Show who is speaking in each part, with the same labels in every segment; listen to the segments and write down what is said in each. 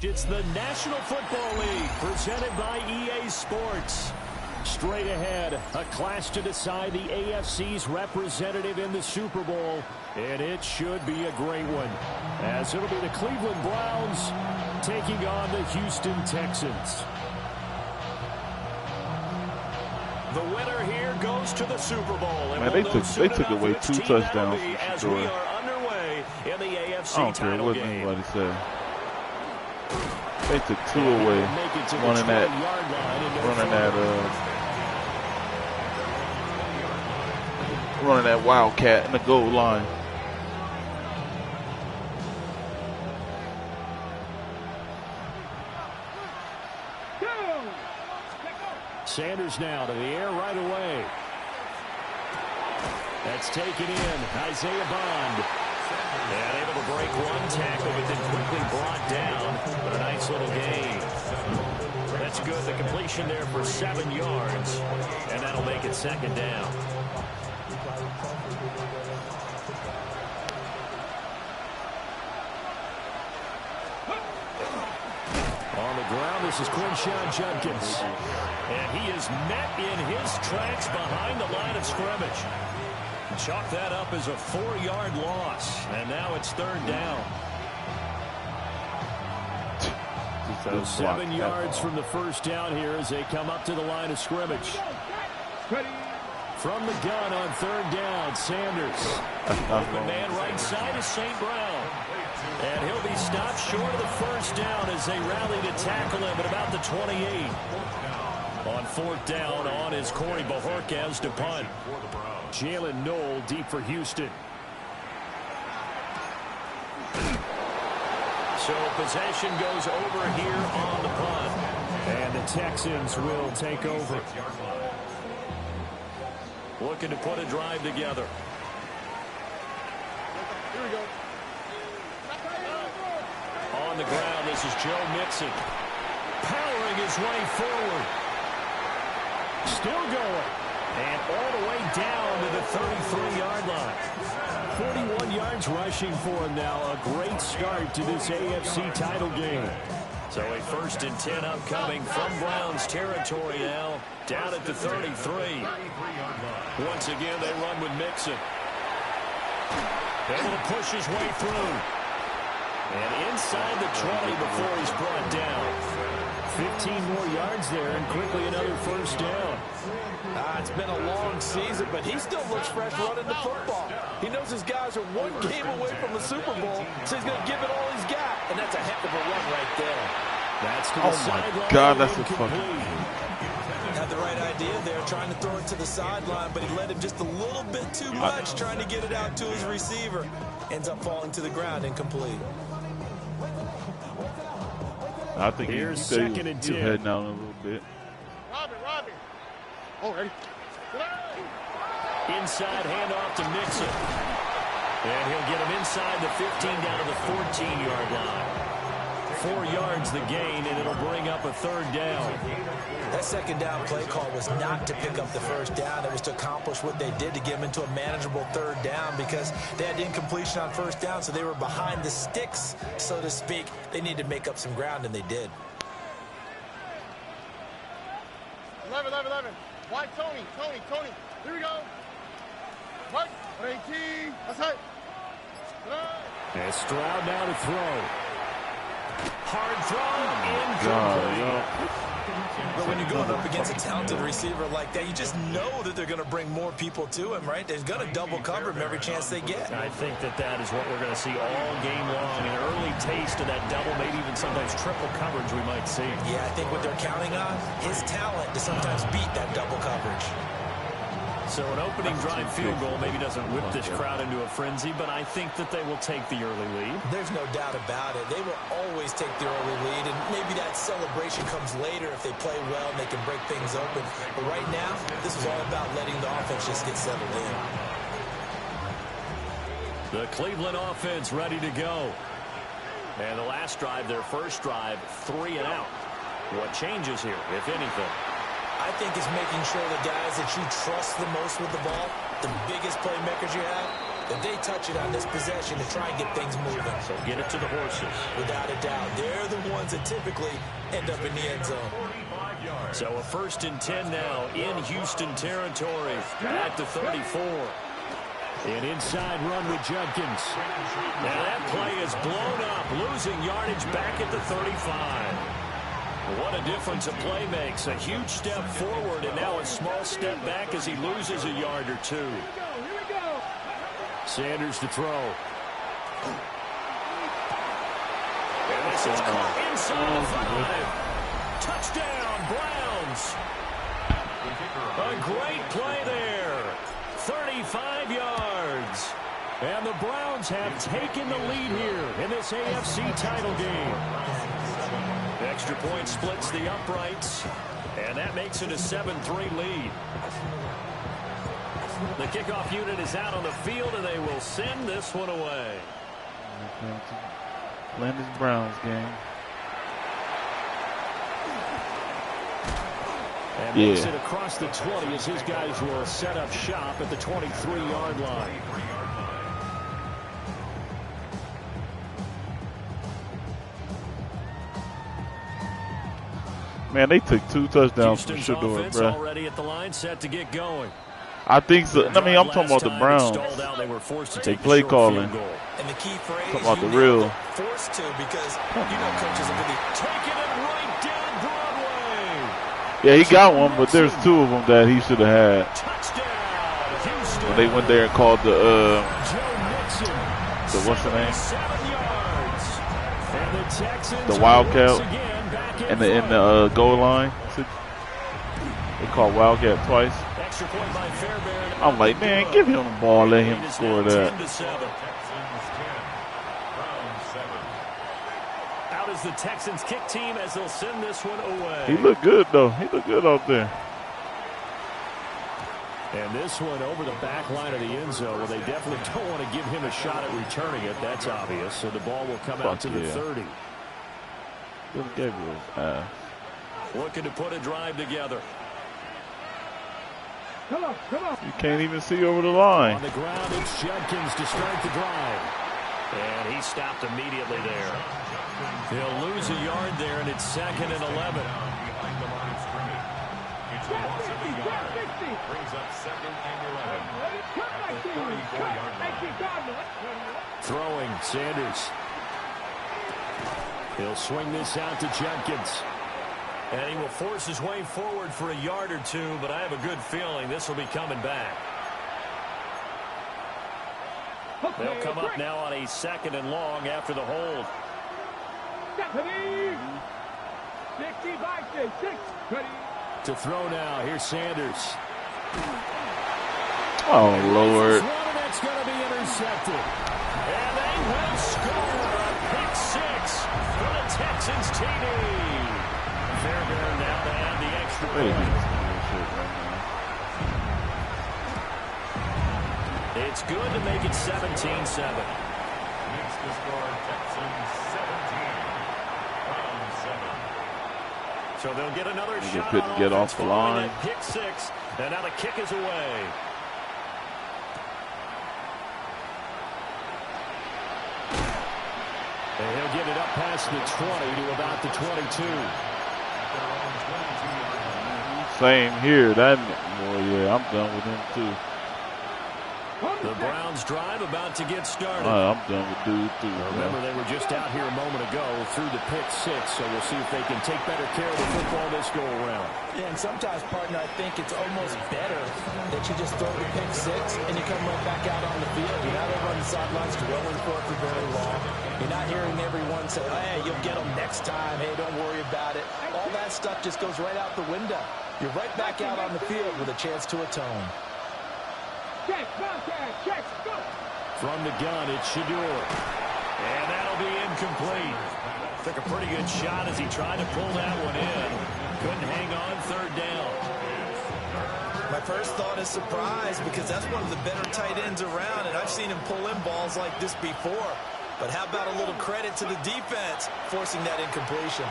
Speaker 1: It's the National Football League presented by EA Sports. Straight ahead, a clash to decide the AFC's representative in the Super Bowl, and it should be a great one, as it'll be the Cleveland Browns taking on the Houston Texans. The winner here goes to the Super Bowl. And
Speaker 2: man, they took away 2 touchdowns
Speaker 1: as
Speaker 2: from
Speaker 1: we are underway in the AFC
Speaker 2: I don't care what anybody said. They took 2 away, running that wildcat in the goal line.
Speaker 1: Sanders now to the air right away. That's taken in. Isaiah Bond. And able to break one tackle, but then quickly brought down. But a nice little gain. That's good. The completion there for 7 yards. And that'll make it 2nd down. On the ground, this is Quinshon Judkins. And he is met in his tracks behind the line of scrimmage. Chalk that up as a 4-yard loss. And now it's 3rd down. 7 yards from the first down here as they come up to the line of scrimmage. From the gun on 3rd down, Sanders. Open man right side is St. Brown. And he'll be stopped short of the first down as they rally to tackle him at about the 28. On 4th down, on is Corey Bojorquez to punt. Jalen Knoll deep for Houston. So possession goes over here on the punt. And the Texans will take over. Looking to put a drive together.
Speaker 3: Here we go.
Speaker 1: On the ground, this is Joe Mixon. Powering his way forward. Still going. And all the way down to the 33-yard line. 41 yards rushing for him now. A great start to this AFC title game. So a 1st and 10 upcoming from Browns territory now. Down at the 33. Once again, they run with Mixon. Able to push his way through. And inside the 20 before he's brought down. 15 more yards there, and quickly another 1st down.
Speaker 4: It's been a long season, but he still looks fresh running the football. He knows his guys are 1 game away from the Super Bowl, so he's going to give it all he's got. And that's a heck of a run right there.
Speaker 1: That's to the sideline.
Speaker 2: Oh, my God, that's a fucking...
Speaker 4: Had the right idea there, trying to throw it to the sideline, but he let him just a little bit too much, trying to get it out to his receiver. Ends up falling to the ground, incomplete.
Speaker 2: I think
Speaker 1: here's
Speaker 2: he's
Speaker 1: 2nd and 10.
Speaker 2: heading out a little bit.
Speaker 3: Robbie. Oh, ready.
Speaker 1: Inside handoff to Mixon. And he'll get him inside the 15 down to the 14-yard line. 4 yards the gain, and it'll bring up a 3rd down.
Speaker 4: That 2nd down play call was not to pick up the 1st down. It was to accomplish what they did to get them into a manageable 3rd down because they had incompletion on 1st down, so they were behind the sticks, so to speak. They needed to make up some ground, and they did.
Speaker 3: 11. Why Tony? Here we go. What? 18. That's it.
Speaker 1: And Stroud now to throw. Hard throw, incomplete.
Speaker 4: But when you're going up against a talented receiver like that, you just know that they're going to bring more people to him, right? They're going to double cover him every chance they get.
Speaker 1: I think that is what we're going to see all game long. An early taste of that double, maybe even sometimes triple coverage we might see.
Speaker 4: Yeah, I think what they're counting on, his talent to sometimes beat that double coverage.
Speaker 1: So an opening drive field goal maybe doesn't whip this crowd into a frenzy, but I think that they will take the early lead.
Speaker 4: There's no doubt about it. They will always take the early lead, and maybe that celebration comes later if they play well and they can break things open. But right now, this is all about letting the offense just get settled in.
Speaker 1: The Cleveland offense ready to go. And the last drive, their first drive, 3 and out. What changes here, if anything?
Speaker 4: I think it's making sure the guys that you trust the most with the ball, the biggest playmakers you have, if they touch it on this possession to try and get things moving.
Speaker 1: So get it to the horses.
Speaker 4: Without a doubt. They're the ones that typically end up in the end zone.
Speaker 1: So a 1st and 10 now in Houston territory at the 34. An inside run with Judkins. Now that play is blown up, losing yardage back at the 35. What a difference a play makes. A huge step forward and now a small step back as he loses a yard or two. Sanders to throw. And this is caught inside the 5. Touchdown, Browns. A great play there. 35 yards. And the Browns have taken the lead here in this AFC title game. Extra point splits the uprights, and that makes it a 7-3 lead. The kickoff unit is out on the field, and they will send this one away.
Speaker 2: Landis Browns game.
Speaker 1: And makes it across the 20 as his guys will set up shop at the 23-yard line.
Speaker 2: Man, they took 2 touchdowns from
Speaker 1: Houston's
Speaker 2: Shedeur,
Speaker 1: offense
Speaker 2: bro.
Speaker 1: already at the line, set to get going.
Speaker 2: I think so. I mean, I'm talking about the Browns. They play calling.
Speaker 4: And the key phrase,
Speaker 2: talking about the real.
Speaker 4: Forced to, because you know coaches are really
Speaker 1: taking it right down Broadway.
Speaker 2: Yeah, he got one, but there's 2 of them that he should have had.
Speaker 1: Touchdown, Houston.
Speaker 2: When they went there and called the
Speaker 1: Joe Mixon.
Speaker 2: what's the name?
Speaker 1: 7 yards. And the Texans
Speaker 2: the Wildcat in the goal line. They called Wildcat twice.
Speaker 1: Extra point by Fairbairn.
Speaker 2: I'm like, man, give him the ball, let him score that.
Speaker 1: Out is the Texans kick team as they'll send this one away.
Speaker 2: He looked good though. He looked good out there.
Speaker 1: And this one over the back line of the end zone. Well, they definitely don't want to give him a shot at returning it. That's obvious. So the ball will come out to the 30. Looking to put a drive together.
Speaker 3: Come on.
Speaker 2: You can't even see over the line.
Speaker 1: On the ground, it's Judkins to start the drive. And he stopped immediately there. He'll lose a yard there, and it's 2nd and 11.
Speaker 5: Brings up 2nd and 11.
Speaker 1: Throwing, Sanders. He'll swing this out to Judkins. And he will force his way forward for a yard or 2, but I have a good feeling this will be coming back. They'll come up now on a 2nd and long after the hold. To throw now, here's Sanders.
Speaker 2: Oh, Lord.
Speaker 1: That's going to be intercepted. And they will score a pick 6 for the Texans TD. Fairbairn now to add the extra point. It's good to make it 17-7.
Speaker 5: Makes the score Texans 17.
Speaker 1: So they'll get another shot.
Speaker 2: Couldn't get off the line.
Speaker 1: Pick 6, and now the kick is away. And he'll get it up past the 20 to about the 22.
Speaker 2: Same here. That boy, yeah, I'm done with him too.
Speaker 1: The Browns drive about to get started.
Speaker 2: I'm done with dude too.
Speaker 1: Remember, they were just out here a moment ago through the pick 6, so we'll see if they can take better care of the football this go around.
Speaker 4: Yeah, and sometimes, partner, I think it's almost better that you just throw the pick 6 and you come right back out on the field. You're not over on the sidelines dwelling for it for very long. You're not hearing everyone say, hey, you'll get them next time. Hey, don't worry about it. All that stuff just goes right out the window. You're right back out on the field with a chance to atone.
Speaker 1: From the gun, it's Shedeur. And that'll be incomplete. Took a pretty good shot as he tried to pull that one in. Couldn't hang on 3rd down.
Speaker 4: My first thought is surprise, because that's one of the better tight ends around, and I've seen him pull in balls like this before. But how about a little credit to the defense forcing that incompletion?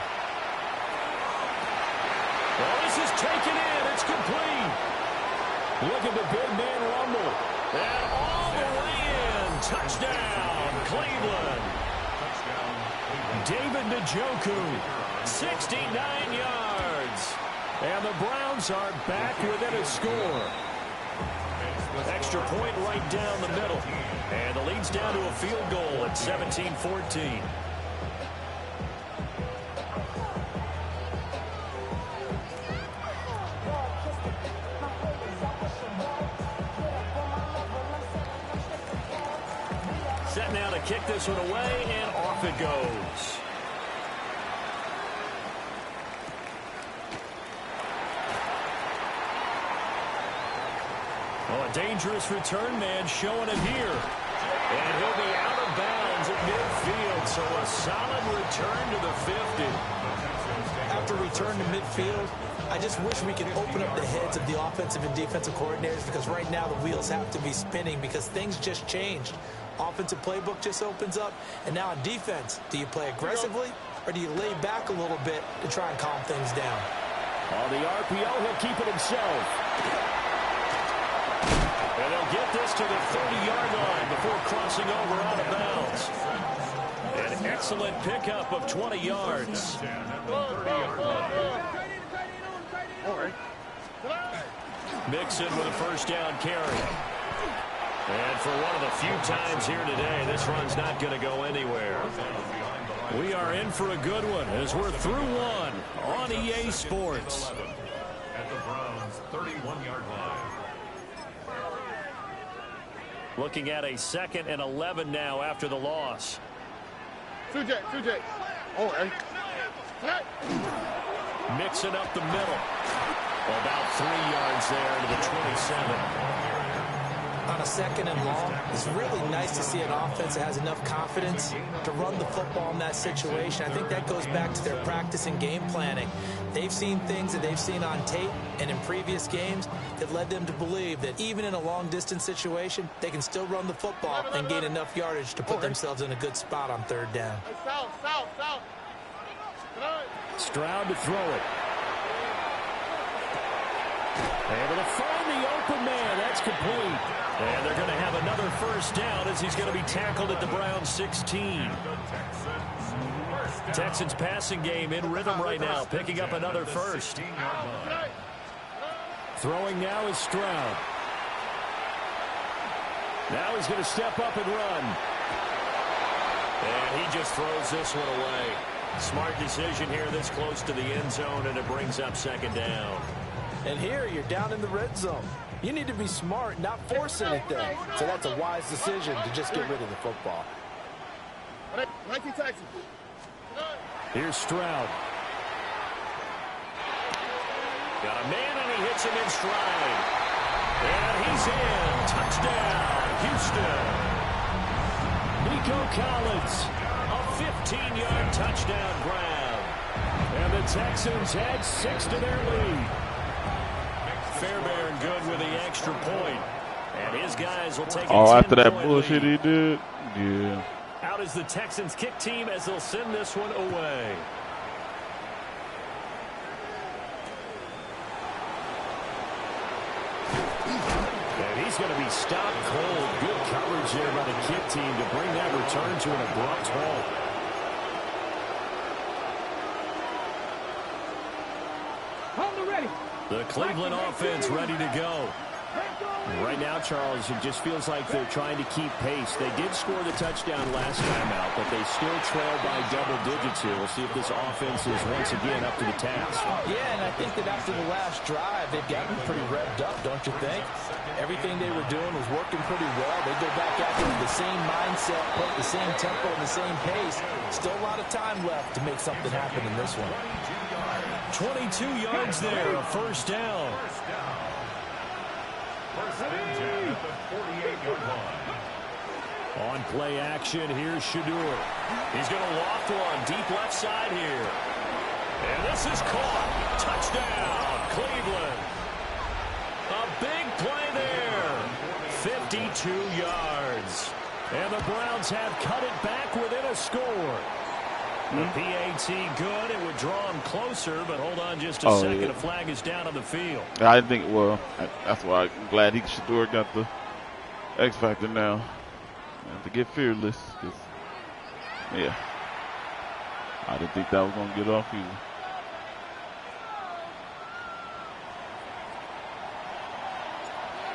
Speaker 1: Well, this is taken in. It's complete. Look at the big man rumble. And all the way in. Touchdown, Cleveland. David Njoku, 69 yards. And the Browns are back within a score. Extra point right down the middle. And the lead's down to a field goal at 17-14. Set now to kick this one away, and off it goes. Oh, a dangerous return man showing it here. And he'll be out of bounds at midfield, so a solid return to the 50.
Speaker 4: After return to midfield, I just wish we could open up the heads of the offensive and defensive coordinators, because right now the wheels have to be spinning because things just changed. Offensive playbook just opens up, and now on defense, do you play aggressively or do you lay back a little bit to try and calm things down?
Speaker 1: On the RPO, he'll keep it himself. And they'll get this to the 30-yard line before crossing over out of bounds. An excellent pickup of 20 yards. Mixon with a first down carry. And for one of the few times here today, this run's not going to go anywhere. We are in for a good one as we're through one on EA Sports.
Speaker 5: At the Browns' 31-yard line.
Speaker 1: Looking at a 2nd and 11 now after the loss.
Speaker 3: 2J. Oh, hey.
Speaker 1: Mixing up the middle. About 3 yards there to the 27.
Speaker 4: On a 2nd and long, it's really nice to see an offense that has enough confidence to run the football in that situation. I think that goes back to their practice and game planning. They've seen things that they've seen on tape and in previous games that led them to believe that even in a long-distance situation, they can still run the football and gain enough yardage to put themselves in a good spot on 3rd down.
Speaker 3: South.
Speaker 1: Stroud to throw it. Able to find the open man. That's complete. And they're going to have another first down as he's going to be tackled at the Browns 16. Texans passing game in rhythm right now, picking up another first. Throwing now is Stroud. Now he's going to step up and run. And he just throws this one away. Smart decision here this close to the end zone, and it brings up 2nd down.
Speaker 4: And here you're down in the red zone. You need to be smart, not force anything. So that's a wise decision to just get rid of the football.
Speaker 3: 19 Texans.
Speaker 1: Here's Stroud. Got a man, and he hits him in stride. And he's in. Touchdown, Houston. Nico Collins, a 15-yard touchdown grab. And the Texans add 6 to their lead. Fairbairn good with the extra point. And his guys will take a 10-point
Speaker 2: after that bullshit
Speaker 1: lead.
Speaker 2: he did? Yeah.
Speaker 1: Out is the Texans kick team as they'll send this one away. And he's going to be stopped cold. Good coverage there by the kick team to bring that return to an abrupt halt. The Cleveland offense ready to go. Right now, Charles, it just feels like they're trying to keep pace. They did score the touchdown last time out, but they still trail by double digits here. We'll see if this offense is once again up to the task.
Speaker 4: Yeah, and I think that after the last drive, they've gotten pretty revved up, don't you think? Everything they were doing was working pretty well. They go back out there with the same mindset, put the same tempo and the same pace. Still a lot of time left to make something happen in this one.
Speaker 1: 22 yards there, a first down. On play action, here's Shedeur. He's going to loft one deep left side here. And this is caught. Touchdown, Cleveland. A big play there. 52 yards. And the Browns have cut it back within a score. The PAT good. It would draw him closer, but hold on just a second.
Speaker 2: Yeah.
Speaker 1: A flag is down on the field.
Speaker 2: I think, well, that's why I'm glad Shedeur got the X Factor now. I have to get fearless. Cause, yeah. I didn't think that was going to get off either.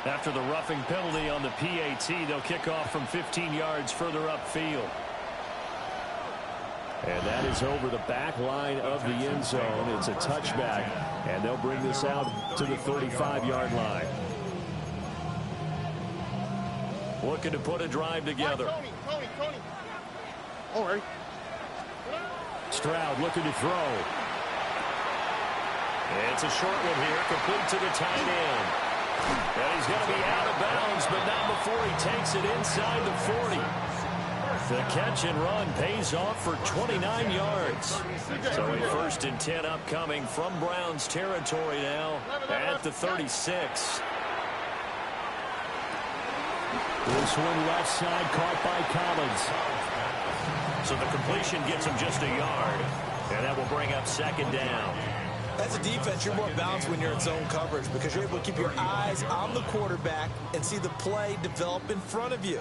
Speaker 1: After the roughing penalty on the PAT, they'll kick off from 15 yards further upfield. And that is over the back line of the end zone. It's a touchback, and they'll bring this out to the 35-yard line. Looking to put a drive together.
Speaker 3: Tony. All right.
Speaker 1: Stroud looking to throw. It's a short one here, complete to the tight end. And he's going to be out of bounds, but not before he takes it inside the 40. The catch and run pays off for 29 yards. So a 1st and 10 upcoming from Browns territory now at the 36. This one left side caught by Collins. So the completion gets him just a yard. And that will bring up 2nd down.
Speaker 4: As a defense, you're more balanced when you're in zone coverage because you're able to keep your eyes on the quarterback and see the play develop in front of you.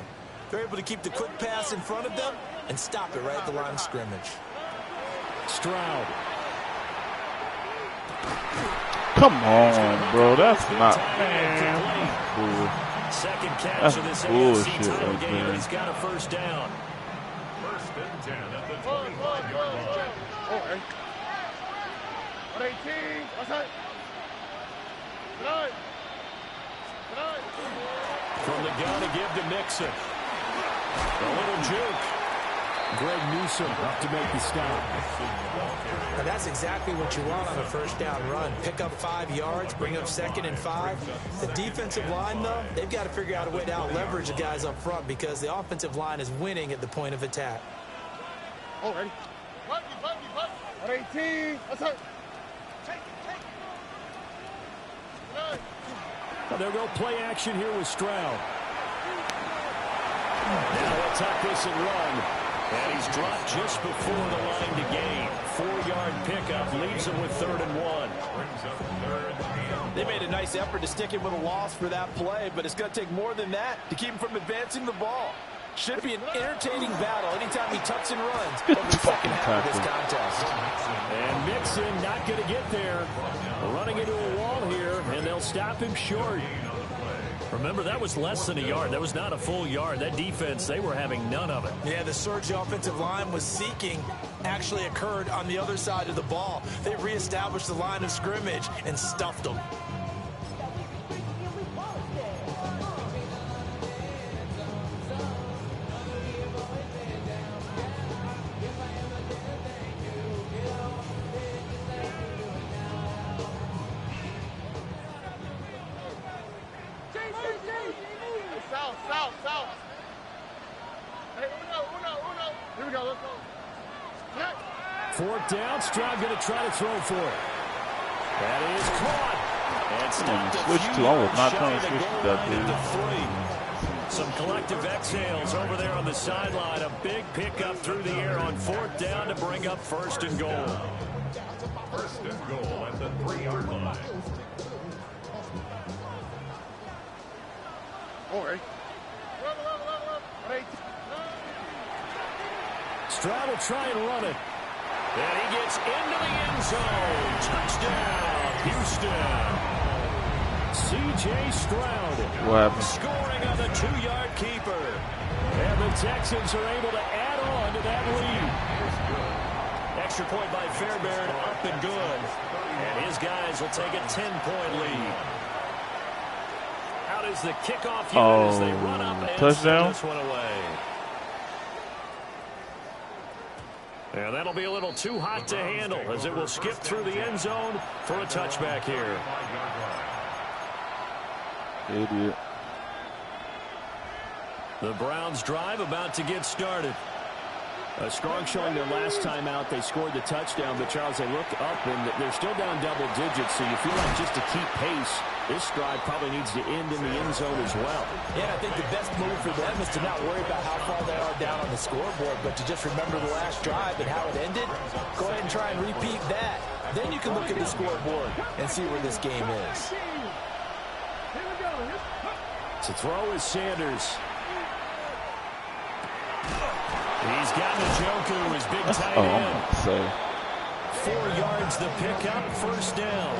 Speaker 4: They're able to keep the quick pass in front of them and stop it right at the line of scrimmage.
Speaker 1: Stroud.
Speaker 2: Come on, bro. That's not, man.
Speaker 1: Second catch
Speaker 2: That's
Speaker 1: of this
Speaker 2: bullshit
Speaker 1: AFC title
Speaker 2: right
Speaker 1: game,
Speaker 2: there.
Speaker 1: and he's got a 1st down.
Speaker 5: 1st and 10 at the 25-yard line.
Speaker 3: All right. 18. What's that? Tonight.
Speaker 1: From the gun to give to Mixon. A little juke. Greg Newsome up to make the stop.
Speaker 4: And that's exactly what you want on a 1st down run. Pick up 5 yards, bring up 2nd and 5. The defensive line, though, they've got to figure out a way to out-leverage the guys up front because the offensive line is winning at the point of attack.
Speaker 3: All right. 18. What's that?
Speaker 1: They'll go play action here with Stroud. Now they'll tuck this and run. And he's dropped just before the line to gain. 4-yard pickup leaves him with 3rd and 1.
Speaker 6: They made a nice effort to stick him with a loss for that play, but it's going to take more than that to keep him from advancing the ball. Should be an entertaining battle anytime he tucks and runs over the second half of this contest.
Speaker 1: And Mixon not going to get there. Running into a wall here, and they'll stop him short. Remember, that was less than a yard. That was not a full yard. That defense, they were having none of it.
Speaker 4: Yeah, the surge the offensive line was seeking actually occurred on the other side of the ball. They reestablished the line of scrimmage and stuffed them.
Speaker 3: South. Hey, Uno. Here we go, let's go.
Speaker 1: 4th down, Stroud going to try to throw for it. That is caught. And stopped a
Speaker 2: Switch
Speaker 1: few
Speaker 2: to, I was
Speaker 1: yards
Speaker 2: not
Speaker 1: shy
Speaker 2: trying
Speaker 1: of
Speaker 2: to
Speaker 1: the
Speaker 2: switch
Speaker 1: goal
Speaker 2: to that,
Speaker 1: line
Speaker 2: dude.
Speaker 1: into 3. Some collective exhales over there on the sideline. A big pickup through the air on 4th down to bring up 1st and goal.
Speaker 5: 1st and goal at the 3-yard line.
Speaker 3: All right.
Speaker 1: Stroud will try and run it. And he gets into the end zone. Touchdown, Houston. C.J. Stroud.
Speaker 2: What happened?
Speaker 1: Scoring on the 2-yard keeper. And the Texans are able to add on to that lead. Extra point by Fairbairn, up and good. And his guys will take a 10-point lead. Out is the kickoff unit as they run up and
Speaker 2: touchdown.
Speaker 1: this one away. And that'll be a little too hot to handle as it will skip through the end zone for a touchback here.
Speaker 2: Idiot.
Speaker 1: The Browns drive about to get started. A strong showing their last time out. They scored the touchdown, but Charles, they look up and they're still down double digits, so you feel like just to keep pace, this drive probably needs to end in the end zone as well.
Speaker 4: Yeah, I think the best move for them is to not worry about how far they are down on the scoreboard, but to just remember the last drive and how it ended. Go ahead and try and repeat that. Then you can look at the scoreboard and see where this game is.
Speaker 1: To throw is Sanders. He's got Njoku, his big tight end. 4 yards the pickup, first down.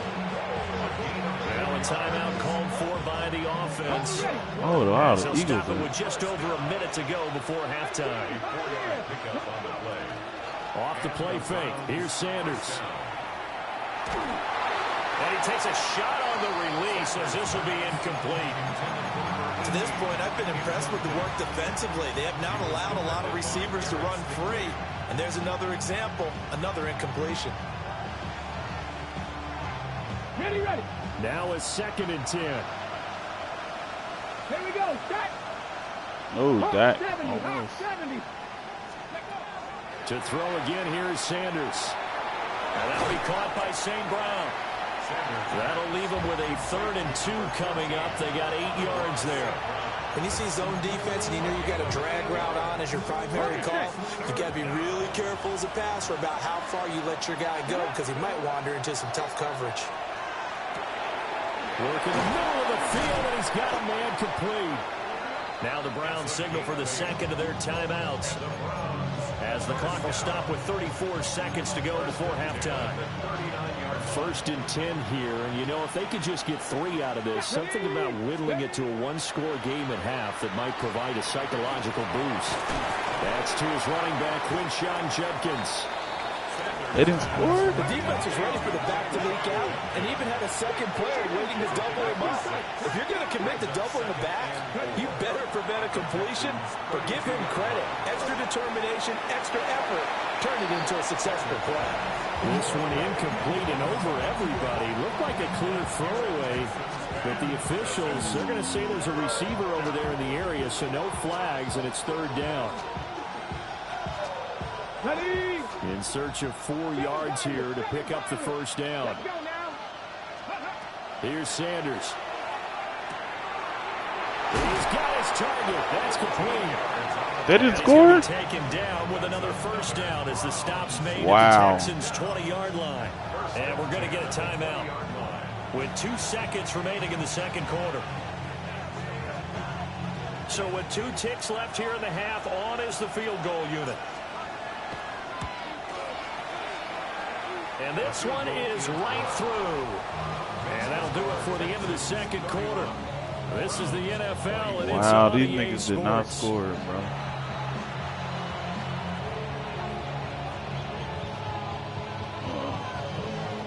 Speaker 1: Now a timeout called for by the offense.
Speaker 2: Oh, wow, the
Speaker 1: They'll
Speaker 2: Eagles.
Speaker 1: stop it with just over a minute to go before halftime. Off the play fake. Here's Sanders. And he takes a shot on the release as this will be incomplete.
Speaker 6: To this point, I've been impressed with the work defensively. They have not allowed a lot of receivers to run free. And there's another example, another incompletion.
Speaker 3: Ready.
Speaker 1: Now a 2nd and 10.
Speaker 3: Here we go. Dak.
Speaker 2: Oh, Dak.
Speaker 3: 70.
Speaker 2: Almost.
Speaker 3: 70.
Speaker 1: To throw again, here is Sanders. And that'll be caught by St. Brown. That'll leave them with a 3rd and 2 coming up. They got 8 yards there.
Speaker 6: When you see zone defense and you know you got a drag route on as your primary call, you got to be really careful as a passer about how far you let your guy go because he might wander into some tough coverage.
Speaker 1: Work in the middle of the field, and he's got a man complete. Now the Browns signal for the 2nd of their timeouts as the clock will stop with 34 seconds to go before halftime. 1st and 10 here, and you know, if they could just get 3 out of this, something about whittling it to a 1-score game at half that might provide a psychological boost. That's to his running back, Quinshon Judkins.
Speaker 2: They didn't score?
Speaker 6: The defense was ready for the back to leak out and even had a second player waiting to double him up. If you're going to commit to doubling the back, you better prevent a completion, but give him credit. Extra determination, extra effort. Turn it into a successful play.
Speaker 1: This one incomplete and over everybody. Looked like a clear throwaway, but the officials, they're going to say there's a receiver over there in the area, so no flags, and it's 3rd down.
Speaker 3: Ready.
Speaker 1: In search of 4 yards here to pick up the 1st down.
Speaker 3: Let's go now.
Speaker 1: Here's Sanders. He's got his target. That's complete.
Speaker 2: They didn't score?
Speaker 1: Taken down with another 1st down as the stop's made
Speaker 2: Wow.
Speaker 1: at the Texans' 20-yard line. And we're going to get a timeout with 2 seconds remaining in the 2nd quarter. So with 2 ticks left here in the half, on is the field goal unit. And this one is right through. And that'll do it for the end of the 2nd quarter. This is the NFL, and it's
Speaker 2: Wow,
Speaker 1: on
Speaker 2: these
Speaker 1: EA
Speaker 2: niggas did not
Speaker 1: Sports.
Speaker 2: score, bro.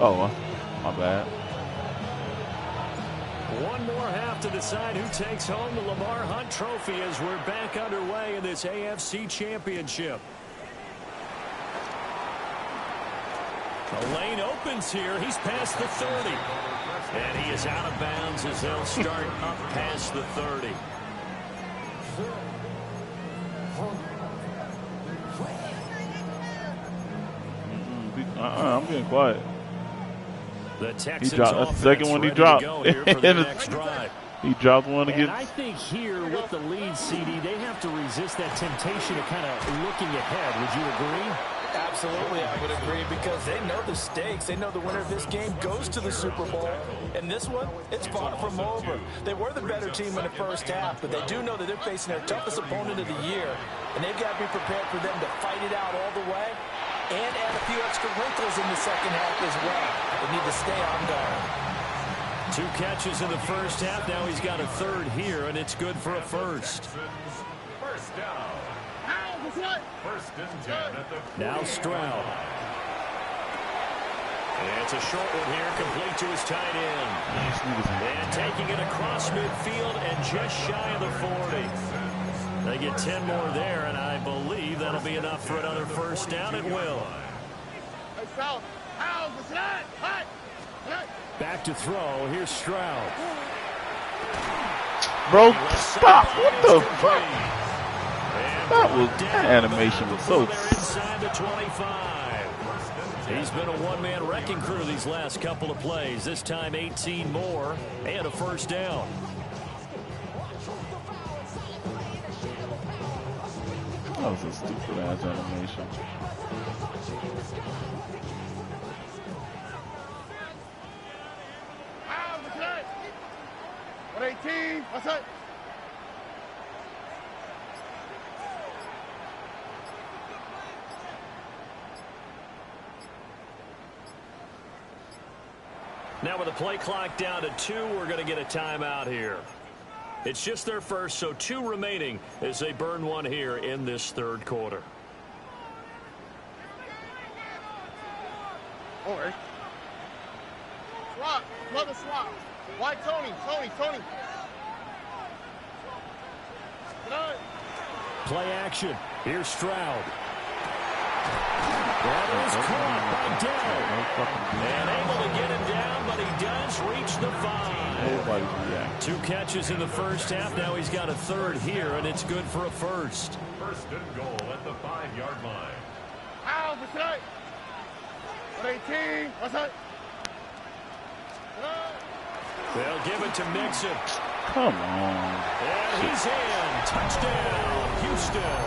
Speaker 2: Oh, my bad.
Speaker 1: One more half to decide who takes home the Lamar Hunt Trophy as we're back underway in this AFC Championship. The lane opens here. He's past the 30. And he is out of bounds as they'll start up past the 30.
Speaker 2: I'm getting quiet.
Speaker 1: The Texans
Speaker 2: dropped- that's the
Speaker 1: offense
Speaker 2: second one he
Speaker 1: ready to
Speaker 2: dropped.
Speaker 1: go here for their next drive.
Speaker 2: He dropped one
Speaker 1: And
Speaker 2: against.
Speaker 1: I think here with the lead, CD, they have to resist that temptation of kind of looking ahead. Would you agree?
Speaker 6: Absolutely, I would agree, because they know the stakes. They know the winner of this game goes to the Super Bowl. And this one, it's far from over. They were the better team in the first half, but they do know that they're facing their toughest opponent of the year. And they've got to be prepared for them to fight it out all the way and add a few extra wrinkles in the second half as well. They need to stay on guard.
Speaker 1: 2 catches in the first half. Now he's got a 3rd here, and it's good for a 1st.
Speaker 5: First down. First and 10 at the
Speaker 1: Now Stroud. And it's a short one here, complete to his tight end. And taking it across midfield and just shy of the 40. They get 10 more there, and I believe that'll be enough for another 1st down. It will.
Speaker 3: Hey, South. How's the slide? Hot.
Speaker 1: Back to throw. Here's Stroud.
Speaker 2: Bro, stop. What the fuck?
Speaker 1: And
Speaker 2: That animation was so.
Speaker 1: they're inside the 25. He's been a one-man wrecking crew these last couple of plays. This time 18 more and a 1st down.
Speaker 2: That was a stupid ass animation.
Speaker 3: How's the slide? 118. What's up?
Speaker 1: Now with the play clock down to 2, we're going to get a timeout here. It's just their first, so 2 remaining as they burn one here in this third quarter.
Speaker 3: All right. Swap. Another swap. Why Tony? Tony. Good.
Speaker 1: Play action. Here's Stroud. That is caught by Dell. And able to get him down, but he does reach the 5. 2 catches in the first half. Now he's got a third here, and it's good for a first.
Speaker 5: First and goal at the 5-yard line.
Speaker 3: Out, what's that? 18. What's that?
Speaker 1: They'll give it to Mixon.
Speaker 2: Come on.
Speaker 1: And he's in. Touchdown, Houston.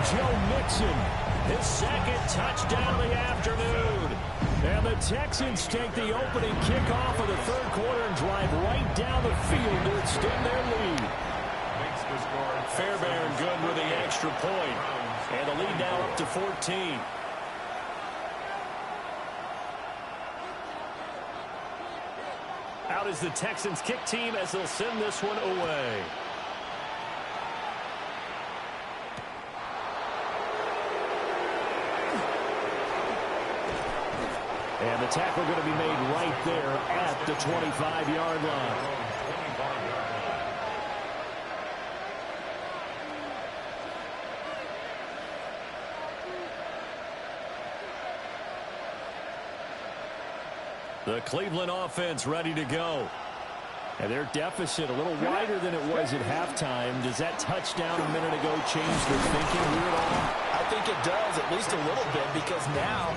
Speaker 1: Joe Mixon, his second touchdown of the afternoon. And the Texans take the opening kickoff of the third quarter and drive right down the field to extend their lead. Fairbairn good with the extra point. And the lead now up to 14. Out is the Texans kick team as they'll send this one away. And the tackle going to be made right there at the 25-yard line. The Cleveland offense ready to go. And their deficit a little wider than it was at halftime. Does that touchdown a minute ago change their thinking here at all?
Speaker 6: I think it does, at least a little bit, because now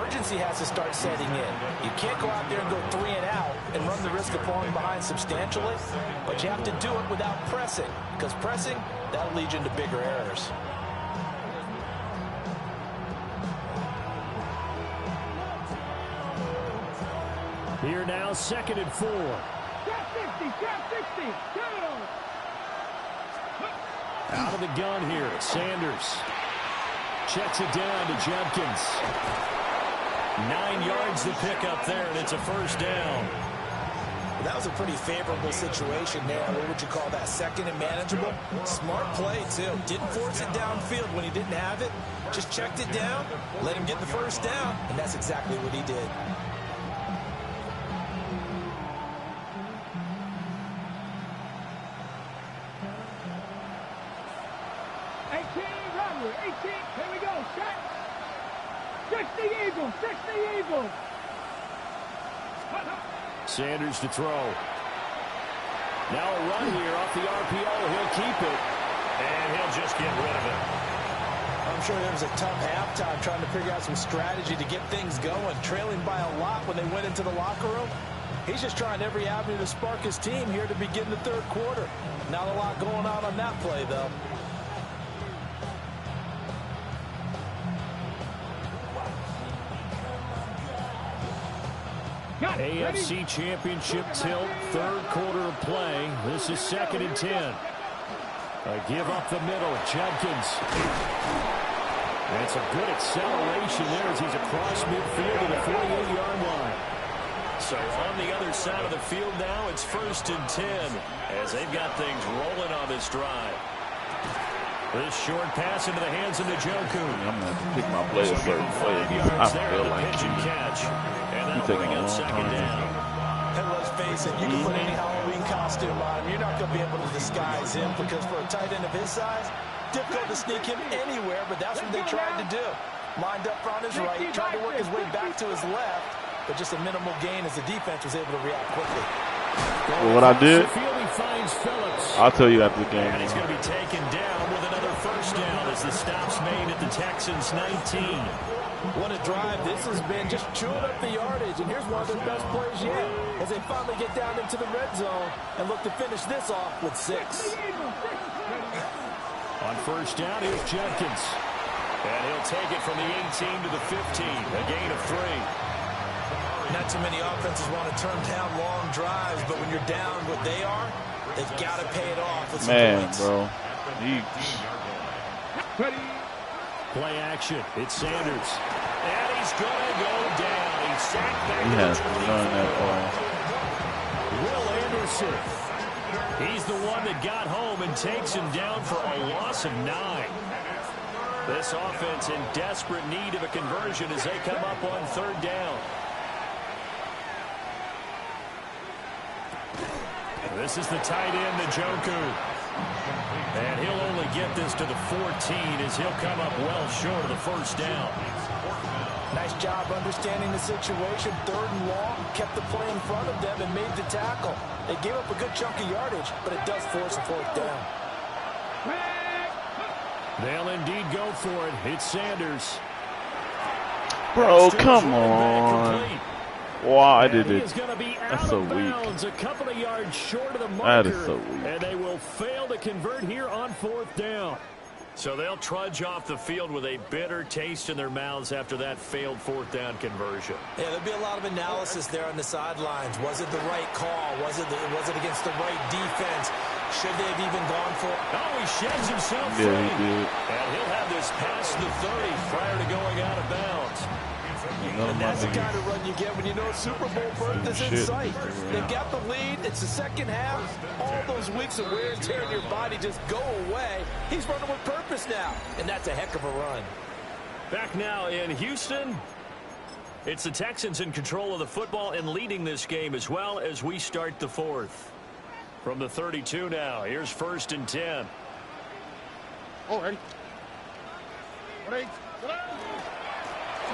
Speaker 6: urgency has to start setting in. You can't go out there and go 3 and out and run the risk of falling behind substantially, but you have to do it without pressing, because pressing, that'll lead you into bigger errors.
Speaker 1: Here now, 2nd and 4. Out of the gun here, Sanders. Checks it down to Judkins. 9 yards to pick up there, and it's a first down.
Speaker 4: Well, that was a pretty favorable situation there. What would you call that? 2nd and manageable? Smart play, too. Didn't force it downfield when he didn't have it. Just checked it down, let him get the first down, and that's exactly what he did.
Speaker 1: Sanders to throw. Now a run here off the RPO. He'll keep it. And he'll just get rid of it.
Speaker 4: I'm sure there was a tough halftime trying to figure out some strategy to get things going. Trailing by a lot when they went into the locker room. He's just trying every avenue to spark his team here to begin the third quarter. Not a lot going on that play, though.
Speaker 1: AFC Championship tilt, third quarter of play. This is 2nd and 10. A give up the middle, Judkins. That's a good acceleration there as he's across midfield to the 48-yard line. So on the other side of the field now, it's 1st and 10 as they've got things rolling on this drive. This short pass into the hands of Njoku.
Speaker 2: I'm going to pick my play a certain way. I feel like
Speaker 1: catch. And that'll bring up 2nd down.
Speaker 4: And let's face it, you can put any Halloween costume on him. You're not going to be able to disguise him because for a tight end of his size, difficult to sneak him anywhere, but that's what they tried to do. Lined up on his right, tried to work his way back to his left, but just a minimal gain as the defense was able to react quickly.
Speaker 2: Well, what I did, I'll tell you after the game.
Speaker 1: And he's going to be taken down with another first down as the stop's made at the Texans 19.
Speaker 6: What a drive this has been, just chewing up the yardage. And here's one of their best plays yet as they finally get down into the red zone and look to finish this off with 6.
Speaker 1: On first down, here's Judkins. And he'll take it from the 18 to the 15, a gain of 3.
Speaker 4: Not too many offenses want to turn down long drives, but when you're down what they are, they've got to pay it off with some points.
Speaker 2: Bro.
Speaker 1: Play action. It's Sanders. And he's going to go down. He's sacked back
Speaker 2: He has none at all.
Speaker 1: Will Anderson. He's the one that got home and takes him down for a loss of 9. This offense in desperate need of a conversion as they come up on 3rd down. This is the tight end, Njoku. And he'll only get this to the 14 as he'll come up well short of the 1st down.
Speaker 4: Nice job understanding the situation. 3rd and long, kept the play in front of them and made the tackle. They gave up a good chunk of yardage, but it does force a 4th down.
Speaker 1: They'll indeed go for it. It's Sanders.
Speaker 2: Bro, come on. Why did it?
Speaker 1: That's
Speaker 2: so weak.
Speaker 1: A couple of yards short of the marker.
Speaker 2: That is so weak.
Speaker 1: And they will fail to convert here on 4th down. So they'll trudge off the field with a bitter taste in their mouths after that failed 4th down conversion.
Speaker 4: Yeah, there'll be a lot of analysis there on the sidelines. Was it the right call? Was it against the right defense? Should they have even gone for it?
Speaker 1: Oh, he sheds himself free.
Speaker 2: Yeah, he did.
Speaker 1: And he'll have this past the 30 prior to going out of bounds.
Speaker 4: And that's the kind of run you get when you know Super Bowl berth is in sight. They've got the lead. It's the 2nd half. All those weeks of wear and tear in your body just go away. He's running with purpose now, and that's a heck of a run.
Speaker 1: Back now in Houston. It's the Texans in control of the football and leading this game as well as we start the 4th. From the 32 now, here's 1st and 10.
Speaker 3: Oh, ready.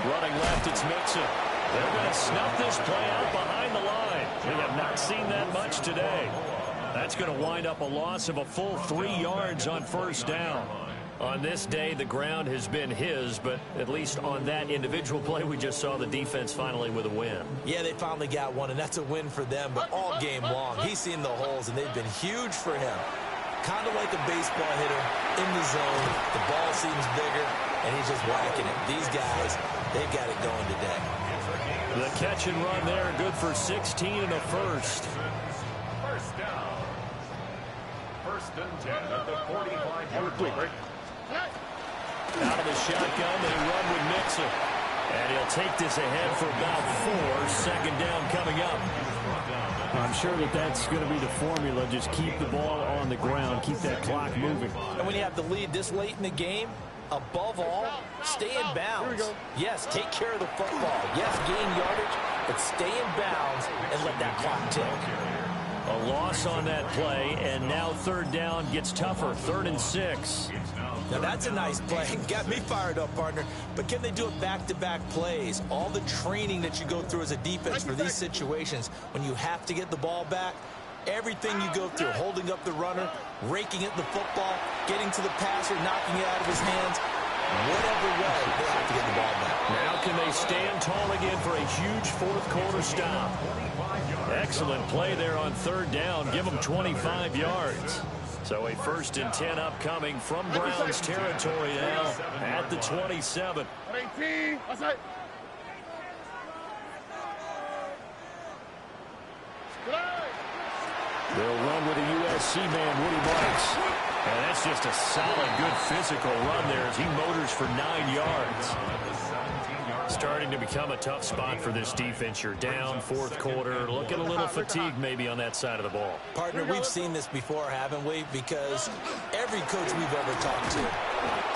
Speaker 1: Running left, it's Mixon. They're going to snuff this play out behind the line. We have not seen that much today. That's going to wind up a loss of a full 3 yards on 1st down. On this day, the ground has been his, but at least on that individual play, we just saw the defense finally with a win.
Speaker 4: Yeah, they finally got one, and that's a win for them, but all game long, he's seen the holes, and they've been huge for him. Kind of like a baseball hitter in the zone. The ball seems bigger, and he's just whacking it. These guys, they've got it going today.
Speaker 1: The catch and run there, good for 16 and a 1st.
Speaker 5: 1st down. 1st and 10 at the 45-yard line.
Speaker 1: Out of the shotgun, they run with Mixon. And he'll take this ahead for about 4. 2nd down coming up. I'm sure that's going to be the formula. Just keep the ball on the ground. Keep that clock moving.
Speaker 4: And when you have the lead this late in the game, above all, stay in bounds. Yes, take care of the football. Yes, gain yardage, but stay in bounds and let that clock tick.
Speaker 1: A loss on that play, and now 3rd down gets tougher. 3rd and 6.
Speaker 4: Now that's a nice play. Got me fired up, partner. But can they do it back-to-back plays? All the training that you go through as a defense for these situations, when you have to get the ball back, everything you go through, holding up the runner, raking at the football, getting to the passer, knocking it out of his hands, whatever way, they have to get the ball back.
Speaker 1: Now can they stand tall again for a huge 4th quarter stop? Excellent play there on 3rd down. Give them 25 yards. So a 1st and 10 upcoming from Browns territory now at the 27.
Speaker 3: 18. Outside.
Speaker 1: They'll run with a USC man, Woody Marks. And that's just a solid, good physical run there as he motors for 9 yards. Starting to become a tough spot for this defense. You're down 4th quarter, looking a little fatigued maybe on that side of the ball.
Speaker 4: Partner, we've seen this before, haven't we? Because every coach we've ever talked to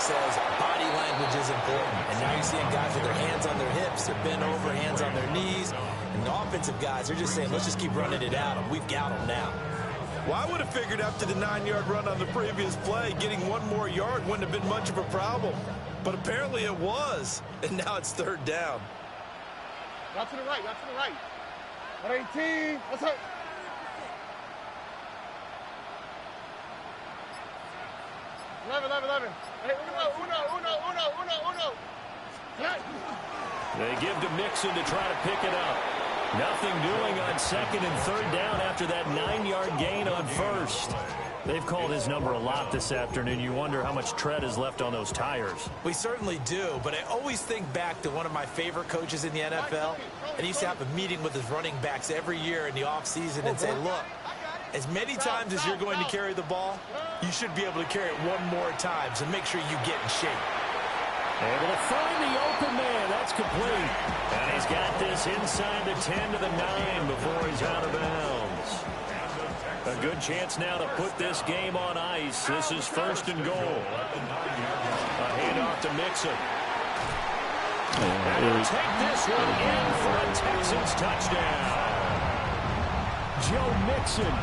Speaker 4: says body language is important. And now you're seeing guys with their hands on their hips, they're bent over, hands on their knees. And the offensive guys are just saying, let's just keep running it out, and we've got them now.
Speaker 6: Well, I would have figured after the 9-yard run on the previous play, getting 1 more yard wouldn't have been much of a problem. But apparently it was, and now it's 3rd down.
Speaker 3: Not to the right, not to the right. 118. What's up? Eleven. Hey, uno.
Speaker 1: They give to Mixon to try to pick it up. Nothing doing on 2nd and 3rd down after that 9-yard gain on 1st. They've called his number a lot this afternoon. You wonder how much tread is left on those tires.
Speaker 4: We certainly do, but I always think back to one of my favorite coaches in the NFL, and he used to have a meeting with his running backs every year in the offseason and say, look, as many times as you're going to carry the ball, you should be able to carry it 1 more time, so make sure you get in shape.
Speaker 1: Able to find the open man. That's complete. And he's got this inside the 10 to the 9 before he's out of bounds. A good chance now to put this game on ice. This is 1st and goal. A handoff to Mixon. And he'll take this one in for a Texans touchdown. Joe Mixon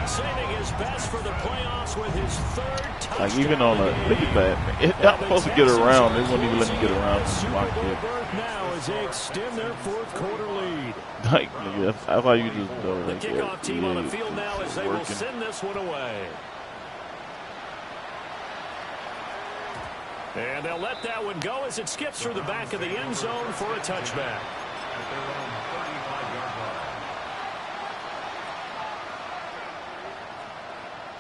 Speaker 1: saving his best for the playoffs with his 3rd touchdown.
Speaker 2: Like even on a look at that, I'm supposed to get around. They wouldn't even let me get around.
Speaker 1: Super Bowl berth now as they extend their 4th quarter lead.
Speaker 2: Like that's how you just know.
Speaker 1: The kickoff team on the field now as they will send this one away. And they'll let that one go as it skips through the back of the end zone for a touchback.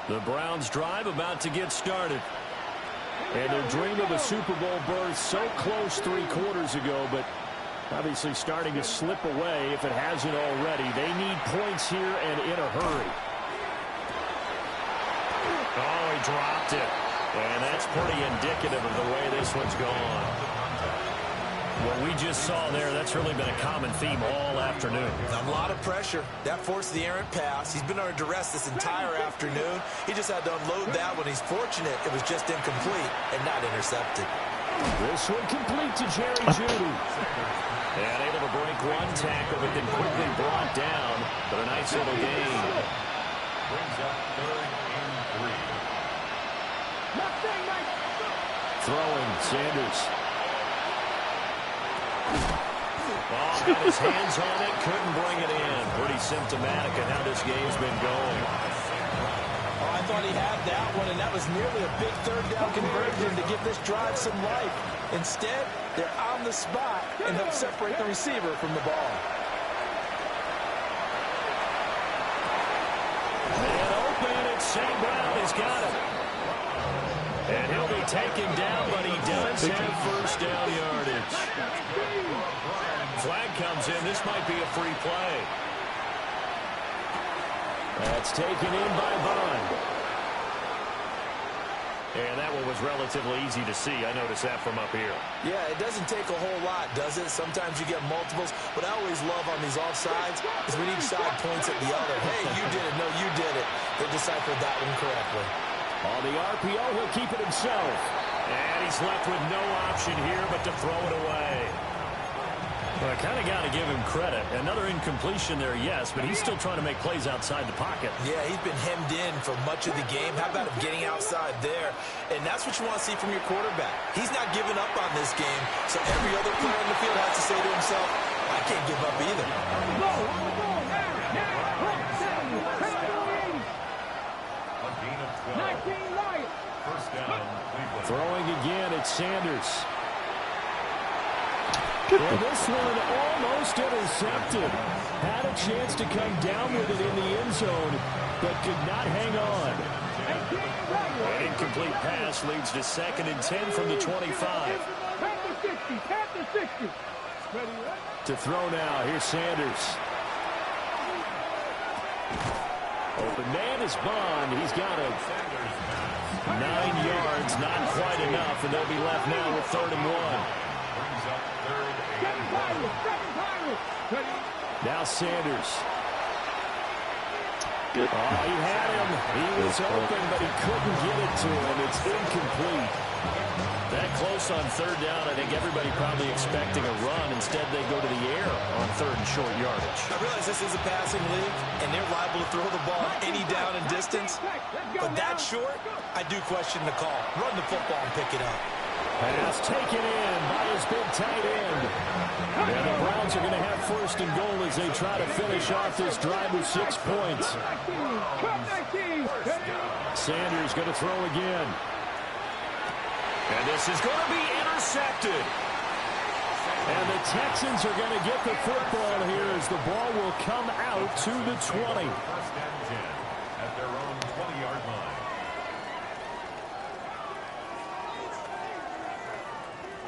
Speaker 1: The Browns drive about to get started. And their dream of a Super Bowl berth so close 3 quarters ago, but obviously starting to slip away if it hasn't already. They need points here and in a hurry. Oh, he dropped it. And that's pretty indicative of the way this one's gone. What we just saw there, that's really been a common theme all afternoon.
Speaker 4: A lot of pressure. That forced the errant pass. He's been under duress this entire afternoon. He just had to unload that one. He's fortunate it was just incomplete and not intercepted.
Speaker 1: This one complete to Jerry Jeudy. And able to break one tackle, but then quickly brought down. But a nice little gain.
Speaker 5: Brings up 3rd and 3.
Speaker 1: Throwing, Sanders. Oh, got his hands on it, couldn't bring it in. Pretty symptomatic of how this game's been going.
Speaker 6: Oh, I thought he had that one, and that was nearly a big 3rd down conversion to give this drive some life. Instead, they're on the spot and help separate the receiver from the ball.
Speaker 1: And open, it's St. Brown. He's got it. And he'll be taken down, but he does have 1st down yardage. Flag comes in. This might be a free play. That's taken in by Bond. And that one was relatively easy to see. I noticed that from up here.
Speaker 4: Yeah, it doesn't take a whole lot, does it? Sometimes you get multiples. What I always love on these offsides is when each side points at the other. Hey, you did it. No, you did it. They deciphered that one correctly.
Speaker 1: On the RPO, he'll keep it himself. And he's left with no option here but to throw it away. Well, I kind of got to give him credit. Another incompletion there, yes, but he's still trying to make plays outside the pocket.
Speaker 4: Yeah, he's been hemmed in for much of the game. How about him getting outside there? And that's what you want to see from your quarterback. He's not giving up on this game, so every other player in the field has to say to himself, I can't give up either.
Speaker 1: Throwing again, it's Sanders. And this one almost intercepted. Had a chance to come down with it in the end zone, but could not hang on. An incomplete pass leads to 2nd and 10 from the 25. To throw now, here's Sanders. Open man is Bond. He's got it. 9 yards, not quite enough, and they'll be left now with 3rd and 1. Now Sanders.
Speaker 2: Good.
Speaker 1: Oh, he had him. He was open, but he couldn't get it to him. It's incomplete. That close on 3rd down, I think everybody probably expecting a run. Instead, they go to the air on 3rd and short yardage.
Speaker 4: I realize this is a passing league, and they're liable to throw the ball any down and distance. But that short, I do question the call. Run the football and pick it up.
Speaker 1: Pass taken in by his big tight end. And the Browns are going to have 1st and goal as they try to finish off this drive with 6 points. Sanders going to throw again. And this is going to be intercepted. And the Texans are going to get the football here as the ball will come out to the 20.
Speaker 5: 1st and 10 at their own 20-yard line.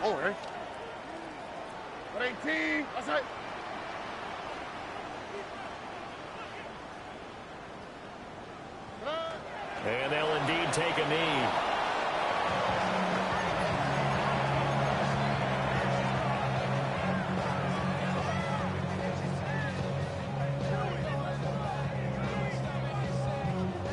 Speaker 3: Over. 18. That's right.
Speaker 1: And they'll indeed take a knee.